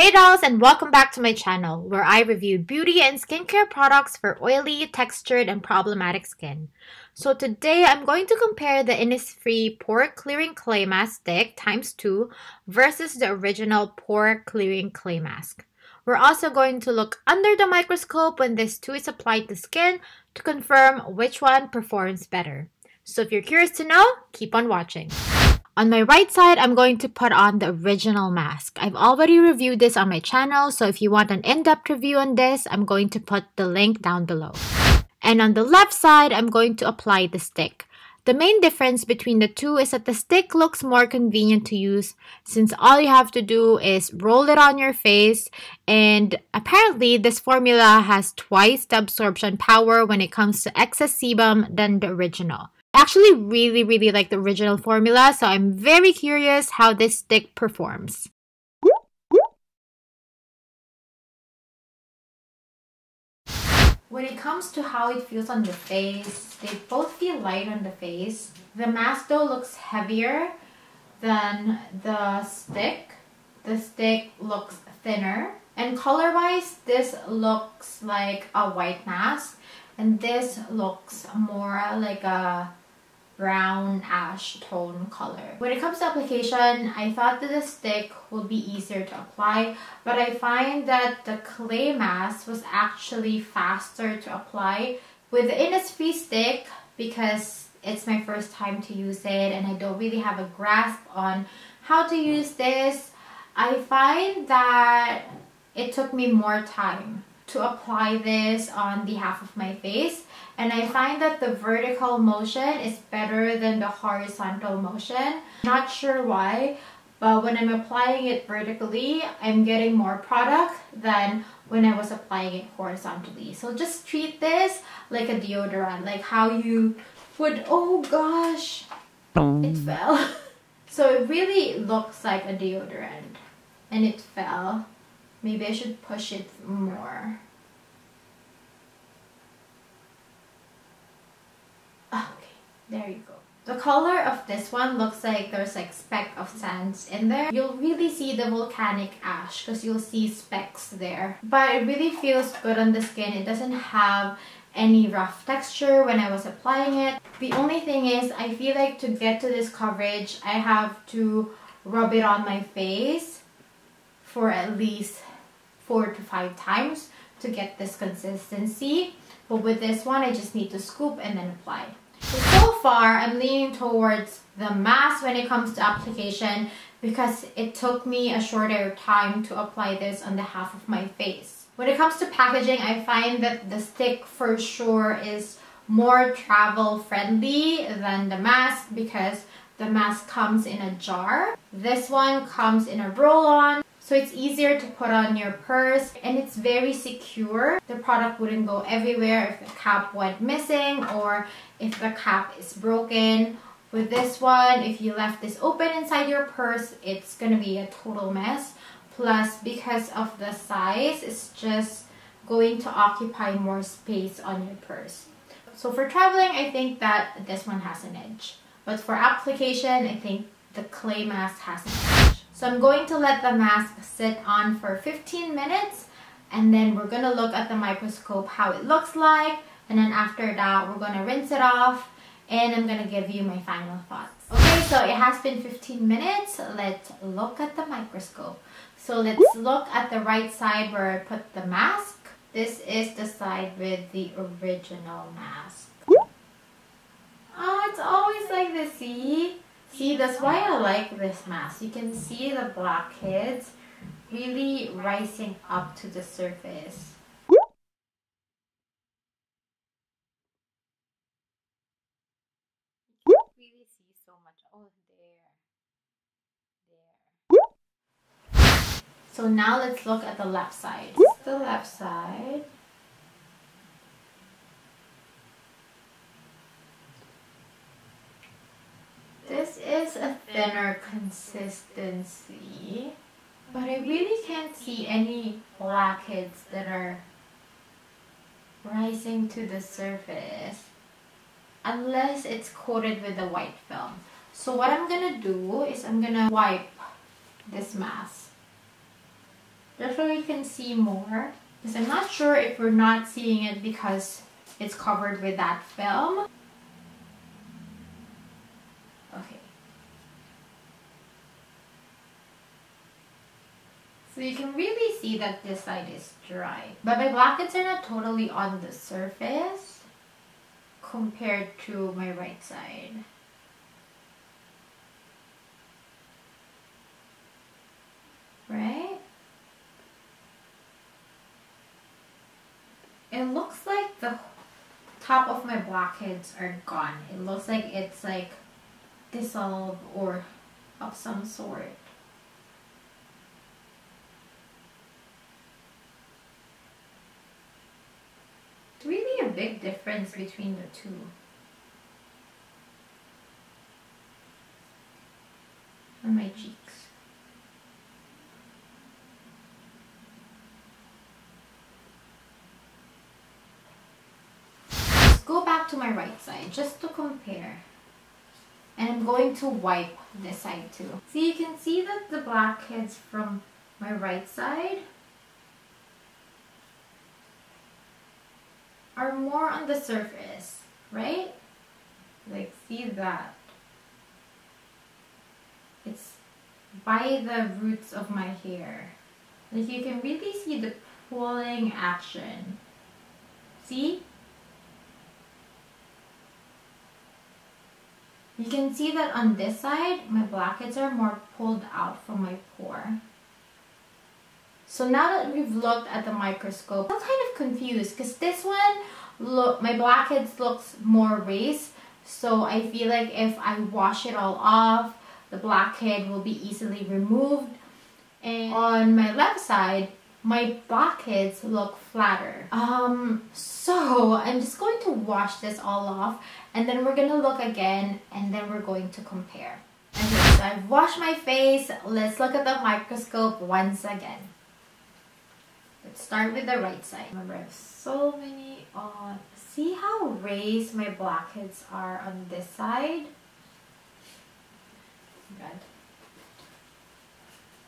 Hey dolls, and welcome back to my channel where I review beauty and skincare products for oily, textured, and problematic skin. So today I'm going to compare the Innisfree Pore Clearing Clay Mask Stick ×2 versus the original Pore Clearing Clay Mask. We're also going to look under the microscope when this too is applied to skin to confirm which one performs better. So if you're curious to know, keep on watching. On my right side, I'm going to put on the original mask. I've already reviewed this on my channel, so if you want an in-depth review on this, I'm going to put the link down below. And on the left side, I'm going to apply the stick. The main difference between the two is that the stick looks more convenient to use since all you have to do is roll it on your face, and apparently this formula has twice the absorption power when it comes to excess sebum than the original. I actually really like the original formula, so I'm very curious how this stick performs. When it comes to how it feels on the face, they both feel light on the face. The mask though looks heavier than the stick. The stick looks thinner. And color-wise, this looks like a white mask. And this looks more like a brown ash tone color. When it comes to application, I thought that the stick would be easier to apply, but I find that the clay mask was actually faster to apply with the Innisfree stick because it's my first time to use it and I don't really have a grasp on how to use this. I find that it took me more time to apply this on the half of my face, and I find that the vertical motion is better than the horizontal motion. Not sure why, but when I'm applying it vertically, I'm getting more product than when I was applying it horizontally. So just treat this like a deodorant, like how you would, oh gosh, it fell. So it really looks like a deodorant and it fell. Maybe I should push it more. Okay, there you go. The color of this one looks like there's like speck of sands in there. You'll really see the volcanic ash because you'll see specks there. But it really feels good on the skin. It doesn't have any rough texture when I was applying it. The only thing is I feel like to get to this coverage, I have to rub it on my face for at least 4 to 5 times to get this consistency. But with this one, I just need to scoop and then apply. So far, I'm leaning towards the mask when it comes to application because it took me a shorter time to apply this on the half of my face. When it comes to packaging, I find that the stick for sure is more travel friendly than the mask because the mask comes in a jar. This one comes in a roll-on. So it's easier to put on your purse and it's very secure. The product wouldn't go everywhere if the cap went missing or if the cap is broken. With this one, if you left this open inside your purse, it's gonna be a total mess. Plus, because of the size, it's just going to occupy more space on your purse. So for traveling, I think that this one has an edge. But for application, I think the clay mask has an edge. So I'm going to let the mask sit on for 15 minutes and then we're going to look at the microscope how it looks like, and then after that we're going to rinse it off and I'm going to give you my final thoughts. Okay, so it has been 15 minutes. Let's look at the microscope. So let's look at the right side where I put the mask. This is the side with the original mask. Oh, it's always like this, see? See, that's why I like this mask. You can see the blackheads really rising up to the surface. You can't really see so much. Oh, there. So now let's look at the left side. The left side. This is a thinner consistency, but I really can't see any blackheads that are rising to the surface unless it's coated with a white film. So what I'm gonna do is I'm gonna wipe this mask just so you can see more. Because I'm not sure if we're not seeing it because it's covered with that film. Okay. So you can really see that this side is dry. But my blackheads are not totally on the surface compared to my right side. Right? It looks like the top of my blackheads are gone. It looks like it's like dissolved or of some sort. It's really a big difference between the two. On my cheeks. Let's go back to my right side just to compare. And I'm going to wipe this side too. See, you can see that the blackheads from my right side are more on the surface, right? Like, see that? It's by the roots of my hair. Like, you can really see the pulling action. See? You can see that on this side, my blackheads are more pulled out from my pore. So now that we've looked at the microscope, I'm kind of confused because this one, look, my blackheads looks more raised. So I feel like if I wash it all off, the blackhead will be easily removed. And on my left side, my blackheads look flatter. So I'm just going to wash this all off and then we're gonna look again and then we're going to compare. Okay, so I've washed my face. Let's look at the microscope once again. Let's start with the right side. Remember, I have so many on. See how raised my blackheads are on this side? God.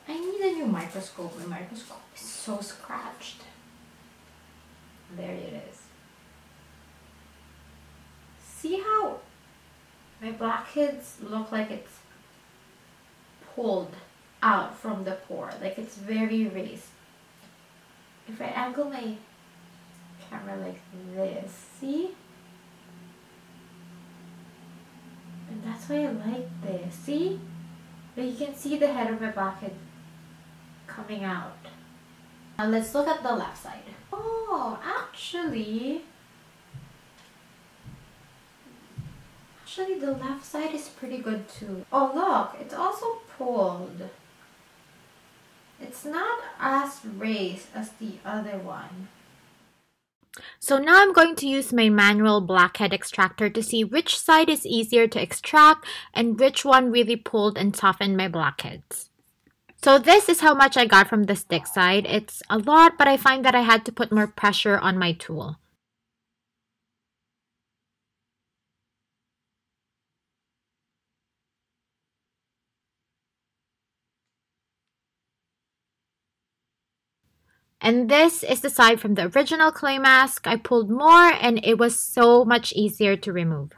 I need a new microscope. My microscope is so scratched. There it is. See how my blackheads look like it's pulled out from the pore. Like it's very raised. If I angle my camera like this, see? And that's why I like this. See? But you can see the head of my blackhead coming out. Now let's look at the left side. Oh, actually the left side is pretty good too. Oh look, it's also pulled. It's not as raised as the other one. So now I'm going to use my manual blackhead extractor to see which side is easier to extract and which one really pulled and softened my blackheads. So this is how much I got from the stick side. It's a lot, but I find that I had to put more pressure on my tool. And this is the side from the original clay mask. I pulled more and it was so much easier to remove.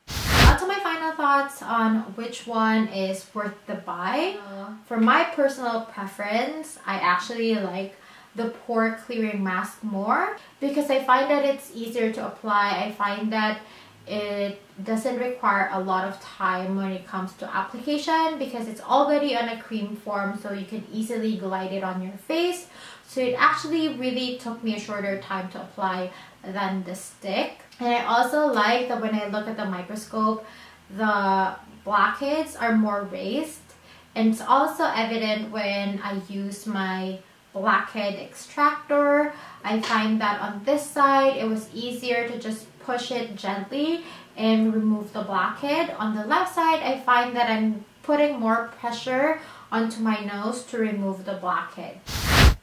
On to my final thoughts on which one is worth the buy. For my personal preference, I actually like the Pore Clearing Mask more because I find that it's easier to apply. I find that it doesn't require a lot of time when it comes to application because it's already on a cream form, so you can easily glide it on your face. So it actually really took me a shorter time to apply than the stick. And I also like that when I look at the microscope, the blackheads are more raised. And it's also evident when I use my blackhead extractor. I find that on this side, it was easier to just push it gently and remove the blackhead. On the left side, I find that I'm putting more pressure onto my nose to remove the blackhead.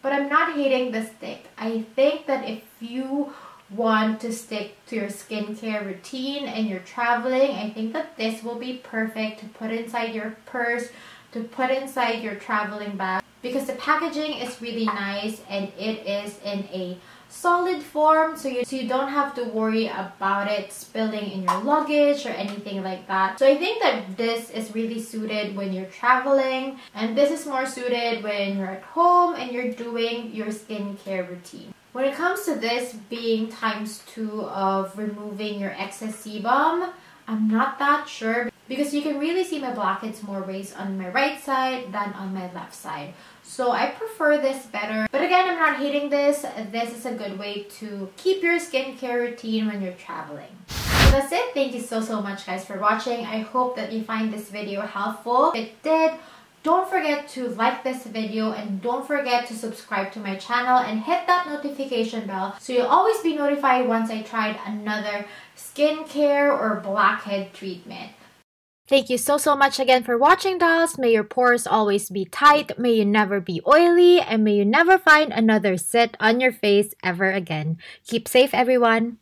But I'm not hating the stick. I think that if you want to stick to your skincare routine and you're traveling, I think that this will be perfect to put inside your purse, to put inside your traveling bag, because the packaging is really nice and it is in a solid form, so you don't have to worry about it spilling in your luggage or anything like that. So I think that this is really suited when you're traveling, and this is more suited when you're at home and you're doing your skincare routine. When it comes to this being ×2 of removing your excess sebum, I'm not that sure because you can really see my blackheads more raised on my right side than on my left side. So I prefer this better. But again, I'm not hating this. This is a good way to keep your skincare routine when you're traveling. So that's it. Thank you so much guys for watching. I hope that you find this video helpful. If it did, don't forget to like this video and don't forget to subscribe to my channel and hit that notification bell so you'll always be notified once I tried another skincare or blackhead treatment. Thank you so much again for watching, dolls. May your pores always be tight, may you never be oily, and may you never find another zit on your face ever again. Keep safe, everyone.